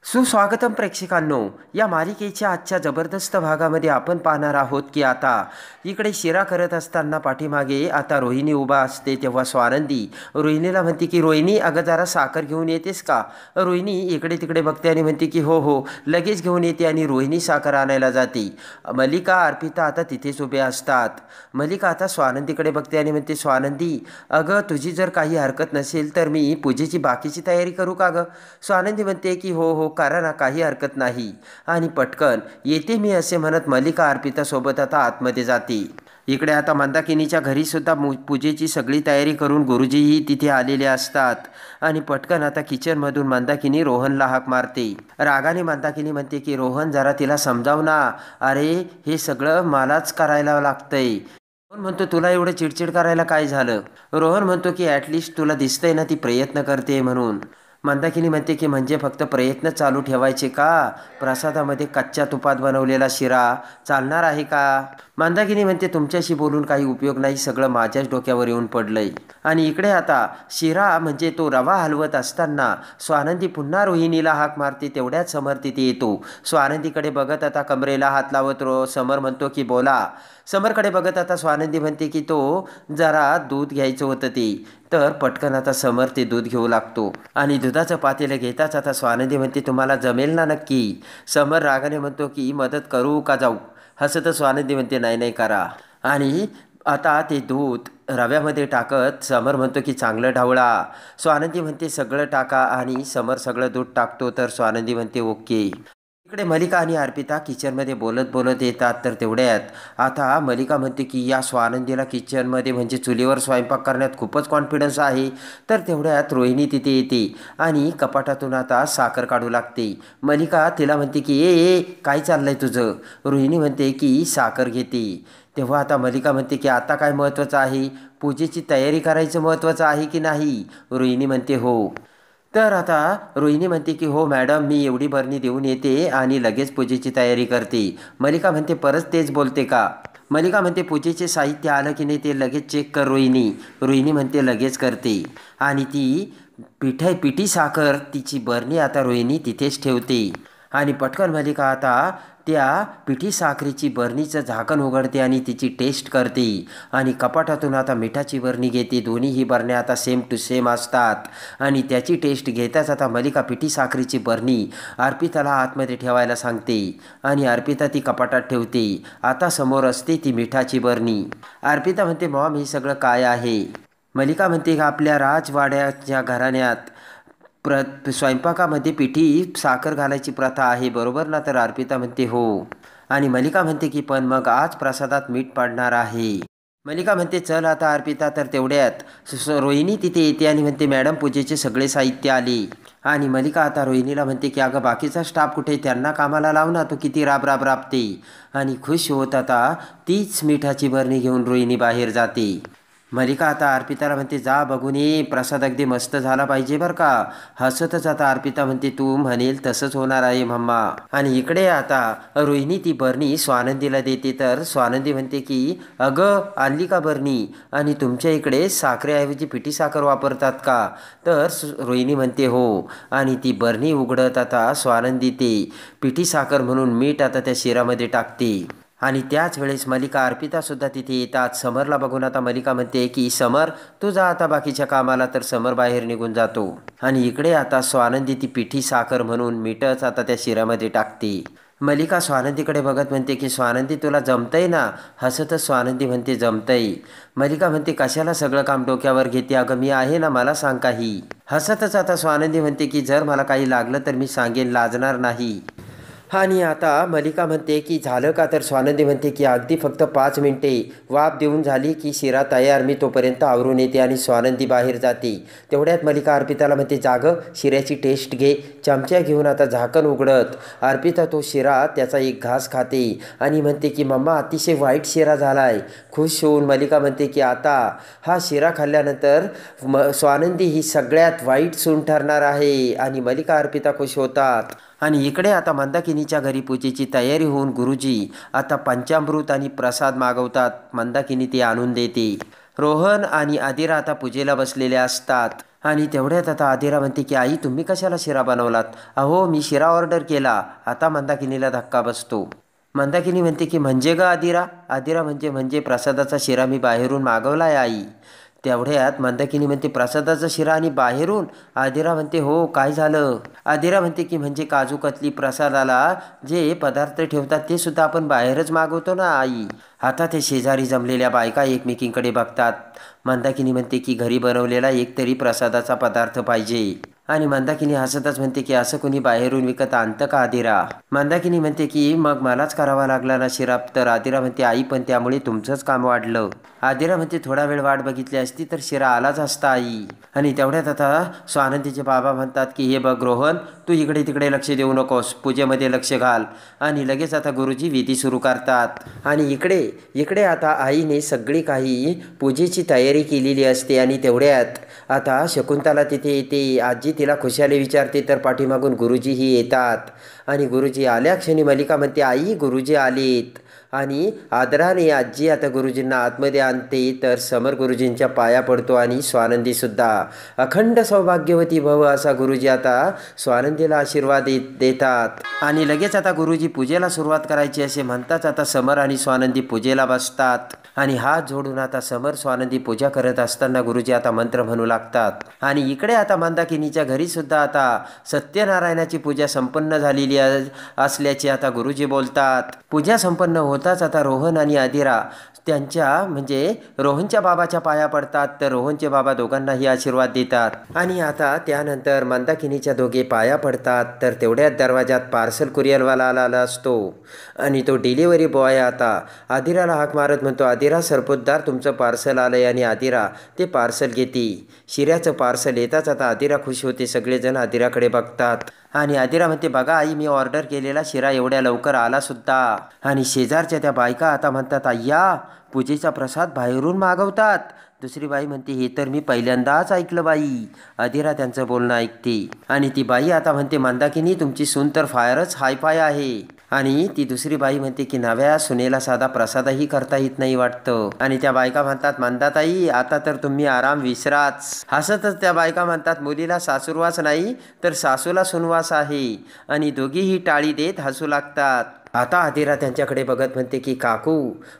सुस्वागतम प्रेक्षकांनो. या मालिकेच्या आजच्या जबरदस्त भागामध्ये आपण पाहणार आहोत की आता इकडे शिरा करत असताना पाठीमागे आता रोहिणी उभा असते. तेव्हा स्वानंदी रोहिणीला म्हणते की रोहिणी, अगं जरा साखर घेऊन येतेस का? रोहिणी इकडे तिकडे बघते आणि म्हणते की हो हो लगेच घेऊन येते आणि रोहिणी साखर आणायला जाते. मल्लिका अर्पिता आता तिथेच उभे असतात. मल्लिका आता स्वानंदीकडे बघते आणि म्हणते, स्वानंदी अगं तुझी जर काही हरकत नसेल तर मी पूजेची बाकीची तयारी करू का गं? स्वानंदी म्हणते की हो हो करा ना, काही हरकत नाही. आणि पटकन येते मी असे म्हणत मल्लिका अर्पितासोबत आता आतमध्ये जाते. इकडे आता मंदाकिनीच्या घरीसुद्धा पूजेची सगळी तयारी करून गुरुजीही तिथे आलेले असतात. आणि पटकन आता किचनमधून मंदाकिनी रोहनला हाक मारते. रागाने मंदाकिनी म्हणते की रोहन, जरा तिला समजाव ना. अरे हे सगळं मलाच करायला लागतंय. रोहन म्हणतो, तुला एवढं चिडचिड करायला काय झालं? रोहन म्हणतो की ॲटलिस्ट तुला दिसतंय ना ती प्रयत्न करते म्हणून. मंदाकिनी म्हणते की म्हणजे फक्त प्रयत्न चालू ठेवायचे का? प्रसादामध्ये कच्च्या तुपात बनवलेला शिरा चालणार आहे का? मंदाकिनी म्हणते, तुमच्याशी बोलून काही उपयोग नाही, सगळं माझ्याच डोक्यावर येऊन पडलंय. आणि इकडे आता शिरा म्हणजे तो रवा हलवत असताना स्वानंदी पुन्हा रोहिणीला हाक मारते. तेवढ्याच समर तिथे येतो. स्वानंदीकडे बघत आता कमरेला हात लावत समर म्हणतो की बोला. समरकडे बघत आता स्वानंदी म्हणते की तो जरा दूध घ्यायचं होतं ते. तर पटकन आता समर ते दूध घेऊ लागतो आणि दुधाचं पातेलं घेताच आता स्वानंदी म्हणते, तुम्हाला जमेल ना नक्की? समर रागाने म्हणतो की मदत करू का जाऊ? हसत स्वानंदी म्हणते, नाही नाही करा. आणि आता ते दूध रव्यामध्ये टाकत समर म्हणतो की चांगलं ढवळा. स्वानंदी म्हणते सगळं टाका आणि समर सगळं दूध टाकतो. तर स्वानंदी म्हणते ओके. इकडे मल्लिका आणि अर्पिता किचनमध्ये बोलत बोलत येतात. तर तेवढ्यात आता मल्लिका म्हणते की या स्वानंदीला किचनमध्ये म्हणजे चुलीवर स्वयंपाक करण्यात खूपच कॉन्फिडन्स आहे. तर तेवढ्यात रोहिणी तिथे येते आणि कपाटातून आता साखर काढू लागते. मल्लिका तिला म्हणते की ए काय चाललंय तुझं? रोहिणी म्हणते की साखर घेते. तेव्हा आता मल्लिका म्हणते की आता काय महत्त्वाचं आहे? पूजेची तयारी करायचं महत्त्वाचं आहे की नाही? रोहिणी म्हणते हो. तर आता रोहिणी म्हणते की हो मॅडम, मी एवढी बरणी देऊन येते आणि लगेच पूजेची तयारी करते. मल्लिका म्हणते, परत तेच बोलते का? मल्लिका म्हणते, पूजेचे साहित्य आलं की नाही ते लगेच चेक कर रोहिणी. रोहिणी म्हणते लगेच करते. आणि ती पिठी साखर तिची बरणी आता रोहिणी तिथेच ठेवते. आणि पटकन मल्लिका आता त्या पिठी साखरेची बरणीचं झाकण उघडते आणि तिची टेस्ट करते. आणि कपाटातून आता मिठाची बरणी घेते. दोन्हीही बरण्या आता सेम टू सेम असतात. आणि त्याची टेस्ट घेताच आता मल्लिका पिठी साखरेची बरणी अर्पिताला आतमध्ये ठेवायला सांगते. आणि अर्पिता ती कपाटात ठेवते. आता समोर असते ती मिठाची बरणी. अर्पिता म्हणते, मॉम हे सगळं काय आहे? मल्लिका म्हणते का आपल्या राजवाड्याच्या घराण्यात स्वयंपाकामध्ये पिठी साखर घालायची प्रथा आहे बरोबर ना? तर अर्पिता म्हणते हो. आणि मल्लिका म्हणते की पण मग आज प्रसादात मीठ पडणार आहे. मल्लिका म्हणते चल आता अर्पिता. तर तेवढ्यात रोहिणी तिथे येते आणि म्हणते, मॅडम पूजेचे सगळे साहित्य आले. आणि मल्लिका आता रोहिणीला म्हणते की अगं बाकीचा स्टाफ कुठे? त्यांना कामाला लाव ना, तो किती राबते. आणि खुश होत आता तीच मिठाची बरणी घेऊन रोहिणी बाहेर जाते. मल्लिका आता अर्पिताला म्हणते, जा बघून ये, प्रसाद अगदी मस्त झाला पाहिजे बरं का. हसतच आता अर्पिता म्हणते, तू म्हणेल तसंच होणार आहे मम्मा. आणि इकडे आता रोहिणी ती बरणी स्वानंदीला देते. तर स्वानंदी म्हणते की अगं आणली का बरणी? आणि तुमच्या इकडे साखरेऐवजी पिठी साखर वापरतात का? तर रोहिणी म्हणते हो. आणि ती बरणी उघडत आता स्वानंदी ते पिठी साखर म्हणून मीठ आता त्या शिरामध्ये टाकते. आणि त्याच वेळेस मल्लिका अर्पितासुद्धा तिथे येतात. समरला बघून आता मल्लिका म्हणते की समर तू जा आता बाकीच्या कामाला. तर समर बाहेर निघून जातो. आणि इकडे आता स्वानंदी ती पिठी साखर म्हणून मीठच आता त्या शिरामध्ये टाकते. मल्लिका स्वानंदीकडे बघत म्हणते की स्वानंदी तुला जमतंय ना? हसतच स्वानंदी म्हणते जमतंय. मल्लिका म्हणते कशाला सगळं काम डोक्यावर घेते? अगं मी आहे ना, मला सांग काही. हसतच आता स्वानंदी म्हणते की जर मला काही लागलं तर मी सांगेन, लाजणार नाही. आणि आता मल्लिका म्हणते की झालं का? तर स्वानंदी म्हणते की अगदी फक्त 5 मिनिटे. वाफ देऊन झाली की शिरा तयार, मी तोपर्यंत आवरून येते. आणि स्वानंदी बाहेर जाते. तेवढ्यात मल्लिका अर्पिताला म्हणते, जागं शिऱ्याची टेस्ट घे. चमच्या घेऊन आता झाकण उघडत अर्पिता तो शिरा त्याचा एक घास खाते. आणि म्हणते की मम्मा अतिशय वाईट शिरा झाला आहे. खुश होऊन मल्लिका म्हणते की आता हा शिरा खाल्ल्यानंतर स्वानंदी ही सगळ्यात वाईट सून ठरणार आहे. आणि मल्लिका अर्पिता खुश होतात. आणि इकडे आता मंदाकिनीच्या घरी पूजेची तयारी होऊन गुरुजी आता पंचामृत आणि प्रसाद मागवतात. मंदाकिनी ते आणून देते. रोहन आणि आदिरा आता पूजेला बसलेले असतात. आणि तेवढ्यात आता आदिरा म्हणते की आई तुम्ही कशाला शिरा बनवलात? अहो मी शिरा ऑर्डर केला. आता मंदाकिनीला धक्का बसतो. मंदाकिनी म्हणते की म्हणजे ग आदिरा? आदिरा म्हणजे प्रसादाचा शिरा मी बाहेरून मागवलाय आई. तेवढ्यात मंदाकिनी म्हणते प्रसादाचा शिरा आणि बाहेरून? आदिरा म्हणते हो काय झालं? आदिरा म्हणते की म्हणजे काजू कतली प्रसादाला जे पदार्थ ठेवतात ते सुद्धा आपण बाहेरच मागवतो ना आई. आता ते शेजारी जमलेल्या बायका एकमेकींकडे बघतात. मंदाकिनी म्हणते की घरी बनवलेला एकतरी प्रसादाचा पदार्थ पाहिजे. आणि मंदाकिनी हसतच म्हणते की असं कुणी बाहेरून विकत आणतं का आदिरा? मंदाकिनी म्हणते की मग मलाच करावा लागला ना शिरा. तर आदिरा म्हणते आई पण त्यामुळे तुमचंच काम वाढलं. आदिरा म्हणते थोडा वेळ वाट बघितली असती तर शिरा आलाच असता आई. आणि तेवढ्यात आता स्वानंदीचे बाबा म्हणतात की हे बघ रोहन, तू इकडे तिकडे लक्ष देऊ नकोस, पूजेमध्ये लक्ष घाल. आणि लगेच आता गुरुजी विधी सुरू करतात. आणि इकडे इकडे आता आईने सगळी काही पूजेची तयारी केलेली असते. आणि तेवढ्यात आता शकुंतला तिथे येते. आजी तिला खुशाली विचारते तर पाठीमागून गुरुजीही येतात. आणि गुरुजी आल्या क्षणी मल्लिका म्हणते आई गुरुजी आलेत. आणि आदराने आजी आता गुरुजींना आतमध्ये आणते. तर समर गुरुजींच्या पाया पडतो आणि स्वानंदीसुद्धा. अखंड सौभाग्यवती भव असा गुरुजी आता स्वानंदीला आशीर्वाद देतात. आणि लगेच आता गुरुजी पूजेला सुरुवात करायची असे म्हणताच आता समर आणि स्वानंदी पूजेला बसतात. आणि हात जोडून आता समर स्वानंदी पूजा करत असताना गुरुजी आता मंत्र म्हणू लागतात. आणि इकडे आता मंदाकिनीच्या घरी सुद्धा आता सत्यनारायणाची पूजा संपन्न झालेली असल्याचे आता गुरुजी बोलतात. पूजा संपन्न होताच आता रोहन आणि आदिरा त्यांच्या म्हणजे रोहनच्या बाबाच्या पाया पडतात. तर रोहनचे बाबा दोघांनाही आशीर्वाद देतात. आणि आता त्यानंतर मंदाकिनीच्या दोघे पाया पडतात. तर तेवढ्यात दरवाजात पार्सल कुरिअरवाला आलेला असतो. आणि तो डिलिव्हरी बॉय आता आदिराला हाक मारत म्हणतो आदिरा सरपोतदार तुमचं पार्सल आलंय. आणि आदिरा ते पार्सल घेते. शिऱ्याचं पार्सल येताच आता आदिरा खुश होते. सगळेजण आदिराकडे बघतात. आणि आदिरा म्हणते बघा आई मी ऑर्डर केलेला शिरा एवढ्या लवकर आला सुद्धा. आणि शेजारच्या त्या बायका आता म्हणतात अय्या पूजेचा प्रसाद बाहेरून मागवतात. दुसरी बाई म्हणते हे तर मी पहिल्यांदाच ऐकलं बाई. आदिरा त्यांचं बोलणं ऐकते. आणि ती बाई आता म्हणते मंदाकिनी तुमची सून तर फारच हायफाय आहे. आणि ती दुसरी बाई म्हणते की नव्या सुनेला साधा प्रसादही करता येत नाही वाटतं. आणि त्या बायका म्हणतात मंदाताई आता तर तुम्ही आराम विसराच. हसतच त्या बायका म्हणतात मुलीला सासूरवास नाही तर सासूला सुनवास आहे. आणि दोघीही टाळी देत हसू लागतात. आता आदिरा त्यांच्याकडे बघत म्हणते की काकू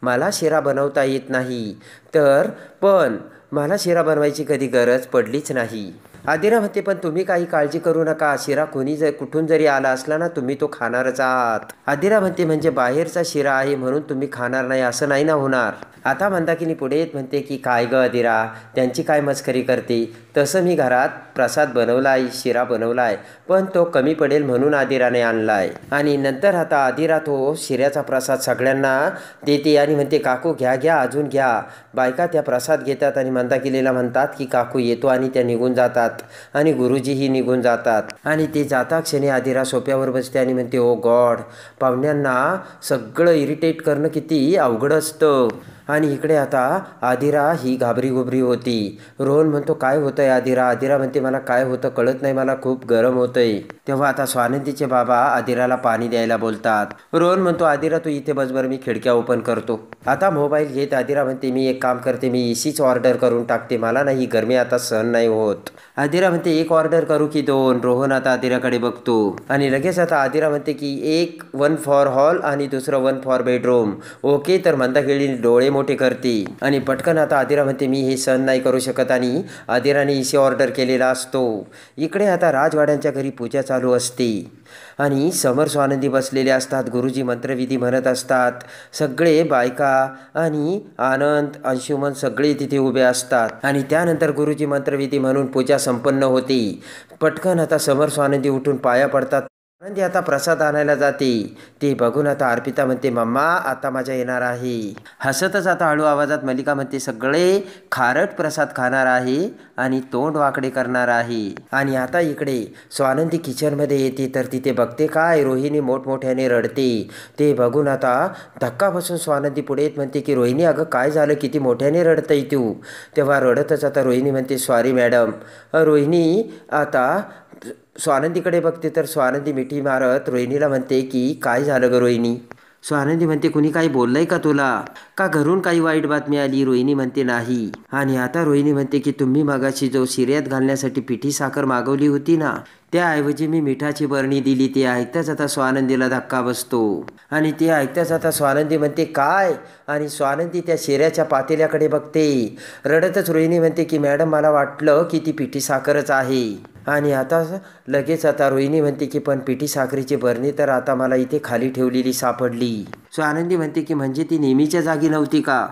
मला शिरा बनवता येत नाही तर पण मला शिरा बनवायची कधी गरज पडलीच नाही. आदिरा म्हणते पण तुम्ही काही काळजी करू नका. शिरा कोणी कुठून जरी आला असला ना तुम्ही तो खाणारच आहात. आदिरा म्हणते म्हणजे बाहेरचा शिरा आहे म्हणून तुम्ही खाणार नाही असं नाही ना होणार. आता मंदाकिनी पुढे येत म्हणते की काय ग आदिरा त्यांची काय मस्करी करते. तसं मी घरात प्रसाद बनवलाय शिरा बनवलाय पण तो कमी पडेल म्हणून आदिराने आणलाय. आणि नंतर आता आदिरा तो शिऱ्याचा प्रसाद सगळ्यांना देते. आणि म्हणते काकू घ्या घ्या अजून घ्या. बायका त्या प्रसाद घेतात आणि मंदाकिनीला म्हणतात की काकू येतो. आणि त्या निघून जातात. आणि गुरुजीही निघून जातात. आणि ते जाता क्षणी आदिरा सोप्यावर बसते आणि म्हणते ओ गॉड पाहुण्यांना सगळं इरिटेट करणं किती अवघड असतं. आणि इकडे आता आदिरा ही घाबरी होती. रोहन म्हणतो काय होतंय आदिरा? आदिरा म्हणते मला काय होतं कळत नाही मला खूप गरम होतंय. तेव्हा आता स्वानंदीचे बाबा आदिराला पाणी द्यायला बोलतात. रोहन म्हणतो आदिरा तू इथे बस बरं मी खिडक्या ओपन करतो. आता मोबाईल घेत आदिरा म्हणते मी एक काम करते मी एसीच ऑर्डर करून टाकते मला नाही गरमी आता सहन नाही होत. आदिरा म्हणते एक ऑर्डर करू की दोन? रोहन आता आदिराकडे बघतो. आणि लगेच आता आदिरा म्हणते की एक 1 फॉर हॉल आणि दुसरं 1 फॉर बेडरूम. ओके. तर मंदाकिनी डोळे मोठे करते. आणि पटकन आता आदिरा म्हणते मी हे सहन नाही करू शकत. आणि आदिराने एसी ऑर्डर केलेला असतो. इकडे आता राजवाड्यांच्या घरी पूजा चालू असते. आणि समर स्वानंदी बसलेले असतात. गुरुजी मंत्रविधी म्हणत असतात. सगळे बायका आणि आनंद अंशुमन सगळे तिथे उभे असतात. आणि त्यानंतर गुरुजी मंत्रविधी म्हणून पूजा संपन्न होते. पटकन आता समर स्वानंदी उठून पाया पडतात. स्वानंदी आता प्रसाद आणायला जाते. ते बघून आता अर्पिता म्हणते मम्मा आता मजा येणार आहे. हसतच आता हळू आवाजात मल्लिका म्हणते सगळे खारट प्रसाद खाणार आहे आणि तोंड वाकडे करणार आहे. आणि आता इकडे स्वानंदी किचनमध्ये येते. तर तिथे बघते काय रोहिणी मोठमोठ्याने रडते. ते बघून आता धक्का बसून स्वानंदी पुढे येत म्हणते की रोहिणी अगं काय झालं किती मोठ्याने रडतय तू? तेव्हा रडतच आता रोहिणी म्हणते सॉरी मॅडम. रोहिणी आता स्वानंदीकडे बघते तर स्वानंदी मिठी मारत रोहिणीला म्हणते की काय झालं ग रोहिणी? स्वानंदी म्हणते कुणी काही बोललंय का तुला, का घरून काही वाईट बातमी आली. रोहिणी म्हणते नाही. आणि आता रोहिणी म्हणते की तुम्ही मगाशी जो शिर्यात घालण्यासाठी पिठी साखर मागवली होती ना, त्याऐवजी मी मिठाची बरणी दिली. ते ऐकताच आता स्वानंदीला धक्का बसतो. आणि ते ऐकताच आता स्वानंदी म्हणते काय. आणि स्वानंदी त्या शिऱ्याच्या पातेल्याकडे बघते. रडतच रोहिणी म्हणते की मॅडम मला वाटलं की ती पिठी साखरच आहे. आणि आता लगेच आता रोहिणी म्हणते की पण पिठी साखरेची बरणी तर आता मला इथे खाली ठेवलेली सापडली. स्वानंदी म्हणते की म्हणजे ती नेहमीच्या जागी नव्हती का.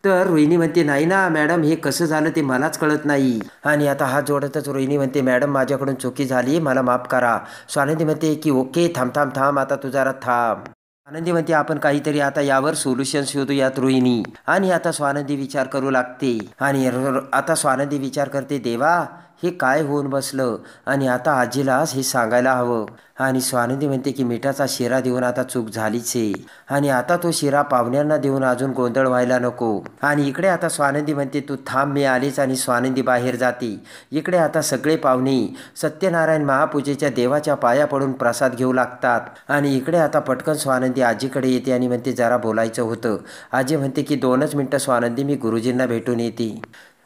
तर रोहिणी म्हणते नाही ना मॅडम, हे कसं झालं ते मलाच कळत नाही. आणि आता हात जोडतच रोहिणी म्हणते मॅडम माझ्याकडून चुकी झाली, मला माफ करा. स्वानंदी म्हणते की ओके थांब थांब थांब आता तू जरा थांब. स्वानंदी म्हणते आपण काहीतरी आता यावर सोल्युशन शोधूयात रोहिणी. आणि आता स्वानंदी विचार करू लागते. आणि आता स्वानंदी विचार करते देवा हे काय होऊन बसलं. आणि आता आजीलाच हे सांगायला हवं. आणि स्वानंदी म्हणते की मिठाचा शिरा देऊन आता चूक झालीच आहे. आणि आता तो शिरा पाहुण्यांना देऊन अजून गोंधळ व्हायला नको. आणि इकडे आता स्वानंदी म्हणते तू थांब मी आलीच. आणि स्वानंदी बाहेर जाते. इकडे आता सगळे पाहुणे सत्यनारायण महापूजेच्या देवाच्या पाया पडून प्रसाद घेऊ लागतात. आणि इकडे आता पटकन स्वानंदी आजीकडे येते आणि म्हणते जरा बोलायचं होतं. आजी म्हणते की 2च मिनटं स्वानंदी, मी गुरुजींना भेटून येते.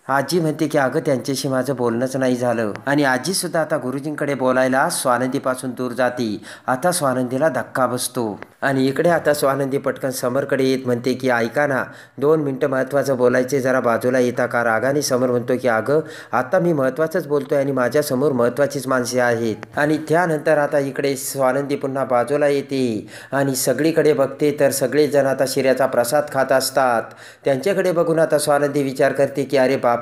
आजी म्हणते की अगं त्यांच्याशी माझं बोलणंच नाही झालं. आणि आजीसुद्धा आता गुरुजींकडे बोलायला स्वानंदीपासून दूर जाते. आता स्वानंदीला धक्का बसतो. आणि इकडे आता स्वानंदी पटकन समरकडे येत म्हणते की ऐका ना 2 मिनटं महत्त्वाचं बोलायचे, जरा बाजूला येता का. रागाने समर म्हणतो की अगं आता मी महत्त्वाचंच बोलतोय आणि माझ्यासमोर महत्त्वाचीच माणसे आहेत. आणि त्यानंतर आता इकडे स्वानंदी पुन्हा बाजूला येते आणि सगळीकडे बघते तर सगळेजण आता शिऱ्याचा प्रसाद खात असतात. त्यांच्याकडे बघून आता स्वानंदी विचार करते की अरे बापरे,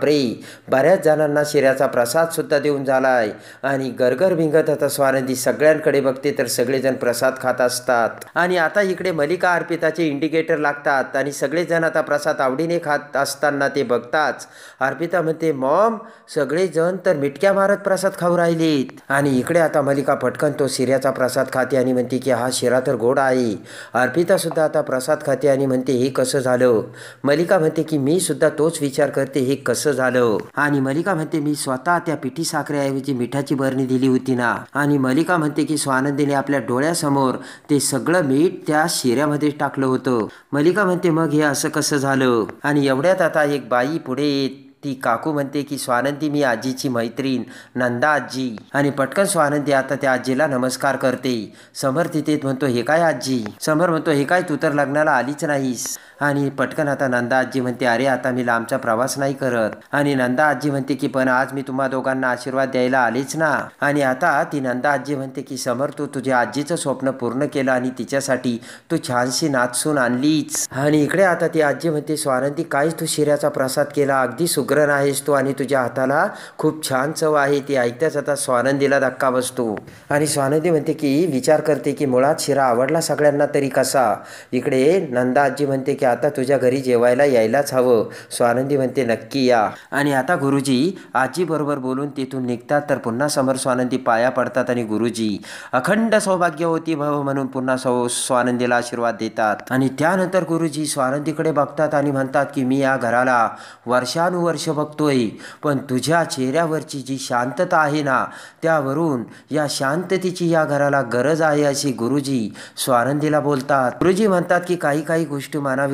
बऱ्याच जणांना शिऱ्याचा प्रसाद सुद्धा देऊन झालाय. आणि गरगर भिंगत आता स्वानंदी सगळ्यांकडे बघते तर सगळेजण प्रसाद खात असतात. आणि आता इकडे मलिका अर्पिताचे इंडिकेटर लागतात आणि सगळेजण आता प्रसाद आवडीने खात असताना ते बघताच अर्पिता म्हणते मॉम सगळेजण तर मिटक्या मारत प्रसाद खाऊ राहिलेत. आणि इकडे आता मलिका पटकन तो शिऱ्याचा प्रसाद खाते आणि म्हणते की हा शिरा तर गोड आहे. अर्पिता सुद्धा आता प्रसाद खाते आणि म्हणते हे कसं झालं. मलिका म्हणते की मी सुद्धा तोच विचार करते हे कसं झालं. आणि मलिका म्हणते मी स्वतः त्या पिठी साखरेऐवजी मिठाची बरणी दिली होती ना. आणि मलिका म्हणते की स्वानंदीने आपल्या डोळ्यासमोर ते सगळं मीठ त्या शिऱ्यामध्ये टाकलं होतं. मलिका म्हणते मग हे असं कसं झालं. आणि एवढ्यात आता एक बाई पुढे येत. ती काकू म्हणते की स्वानंदी मी आजीची मैत्रीण नंदा आजी. आणि पटकन स्वानंदी आता त्या आजीला नमस्कार करते. समर तिथे म्हणतो हे काय आजी. समर म्हणतो हे काय तू तर लग्नाला आलीच नाहीस. आणि पटकन आता नंदा आजी म्हणते अरे आता मी लांबचा प्रवास नाही करत. आणि नंदा आजी म्हणते की पण आज मी तुम्हा दोघांना आशीर्वाद द्यायला आलेच ना. आणि आता ती नंदा आजी म्हणते की समर तू तुझ्या आजीचं स्वप्न पूर्ण केलं आणि तिच्यासाठी तू छानशी नाचून आणलीच. आणि इकडे आता ती आजी म्हणते स्वानंदी काय तू शिऱ्याचा प्रसाद केला, अगदी सुग्रण आहेस तू आणि तुझ्या हाताला खूप छान चव आहे. ती ऐकताच आता स्वानंदीला धक्का बसतो. आणि स्वानंदी म्हणते की विचार करते की मुळात शिरा आवडला सगळ्यांना तरी कसा. इकडे नंदा आजी म्हणते की आता तुझ्या घरी जेवायला यायलाच हवं. स्वानंदी म्हणते नक्की या. आणि आता गुरुजी आजी बरोबर बोलून तिथून निघतात तर पुन्हा समर स्वानंदी पाया पडतात आणि गुरुजी अखंड सौभाग्यवती भव म्हणून पुन्हा स्वानंदीला आशीर्वाद देतात. आणि त्यानंतर गुरुजी स्वानंदीकडे बघतात आणि म्हणतात की मी या घराला वर्षानुवर्ष बघतोय पण तुझ्या चेहऱ्यावरची जी शांतता आहे ना त्यावरून या शांततेची या घराला गरज आहे अशी गुरुजी स्वानंदीला बोलतात. गुरुजी म्हणतात की काही काही गोष्टी मनाविरुद्ध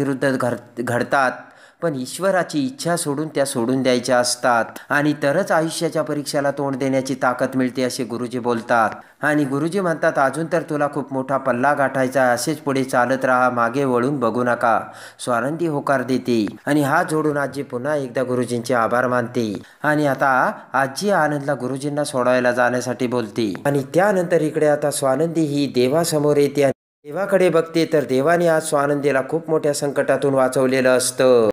घडतात पण ईश्वराची इच्छा सोडून त्या सोडून द्यायच्या असतात आणि तरच आयुष्याच्या परीक्षेला तोंड देण्याची ताकद मिळते असे गुरुजी बोलतात. आणि गुरुजी म्हणतात अजून तर तुला खूप मोठा पल्ला गाठायचा आहे, असेच पुढे चालत राहा, मागे वळून बघू नका. स्वानंदी होकार देते आणि हात जोडून आजी पुन्हा एकदा गुरुजींचे आभार मानते. आणि आता आजी आनंदला गुरुजींना सोडायला जाण्यासाठी बोलते. आणि त्यानंतर इकडे आता स्वानंदी ही देवासमोर येते. देवाकडे बघते तर देवाने आज स्वानंदीला खूप मोठ्या संकटातून वाचवलेलं असतं.